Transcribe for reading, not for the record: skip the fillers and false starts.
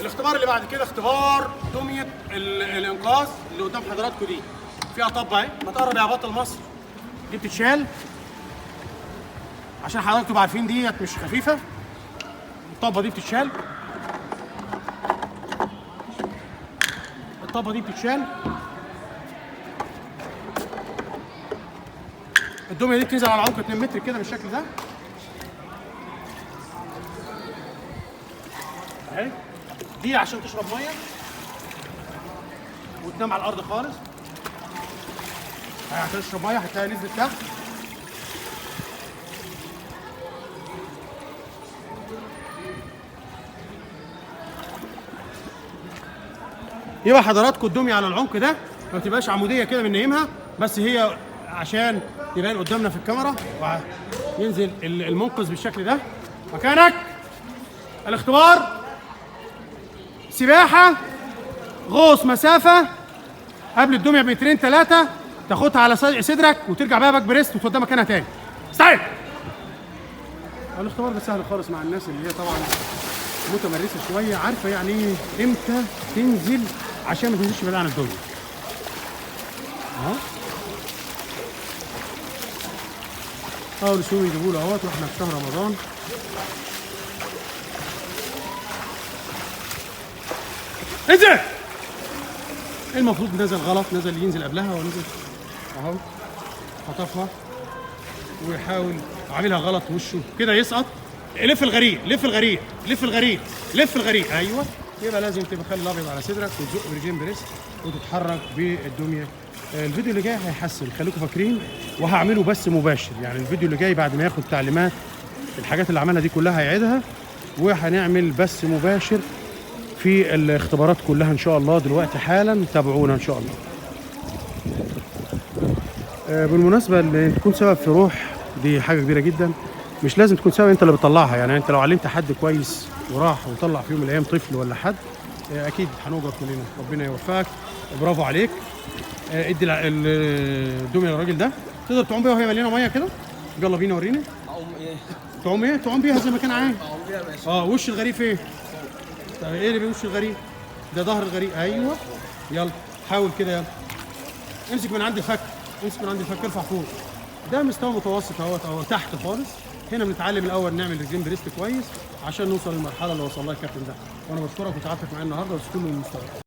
الاختبار اللي بعد كده اختبار دميه الانقاذ اللي قدام حضراتكم دي. فيها طبه اهي، ما تقرب يا بطل مصر. دي بتتشال عشان حضراتكم تبقوا عارفين ديت مش خفيفه. الطبه دي بتتشال، الطبه دي بتتشال. الدميه دي بتنزل على عمق 2 متر كده بالشكل ده اهي. دي عشان تشرب ميه وتنام على الارض خالص. عشان تشرب ميه هتلاقي نزلت تحت. يبقى حضراتكم الدميه على العمق ده ما بتبقاش عموديه كده بننيمها، بس هي عشان يبان قدامنا في الكاميرا. وينزل المنقذ بالشكل ده. مكانك. الاختبار سباحه غوص مسافه قبل الدميه بمترين 3، تاخدها على صدرك وترجع بقى باك بريست وتوديها مكانها تاني. استعد. الاختبار ده سهل خالص مع الناس اللي هي طبعا متمرسه شويه، عارفه يعني ايه امتى تنزل عشان ما تنزلش بعيد عن الدنيا. اهو اول شويه يجيبوا له اهوت واحنا في شهر رمضان. انزل. المفروض نزل غلط، نزل ينزل قبلها ونزل اهو خطفها ويحاول عاملها غلط وشه كده يسقط. لف الغريق، لف الغريق، لف الغريق، لف الغريق. ايوه. يبقى لازم تبقى خلي الابيض على صدرك وتزق برجلين بريست وتتحرك بالدميه. الفيديو اللي جاي هيحسن، خليكم فاكرين، وهعمله بس مباشر. يعني الفيديو اللي جاي بعد ما ياخد تعليمات الحاجات اللي عملها دي كلها هيعيدها، وهنعمل بس مباشر في الاختبارات كلها ان شاء الله. دلوقتي حالا تابعونا ان شاء الله. بالمناسبه اللي تكون سبب في روح دي حاجه كبيره جدا، مش لازم تكون سبب انت اللي بتطلعها. يعني انت لو علمت حد كويس وراح وطلع في يوم من الايام طفل ولا حد، اكيد هنوجر كلنا. ربنا يوفقك، برافو عليك. ادي الدميه للراجل ده. تقدر تعوم بيها وهي مليانه ميه كده؟ يلا بينا وريني. اعوم ايه؟ تعوم ايه؟ تعوم بيها زي ما كان عايز. اعوم بيها ماشي. وش الغريق فين؟ ايه اللي بوش الغريق؟ ده ظهر الغريق. ايوه. يلا حاول كده. يلا امسك من عند الفك، امسك من عند الفك، ارفع فوق. ده مستوى متوسط اهوت اهو تحت خالص. هنا بنتعلم الاول نعمل رجلين بريست كويس عشان نوصل للمرحله اللي وصل لها الكابتن ده. وانا بشكرك وتعبتك معايا النهارده، بس كله من المستوى.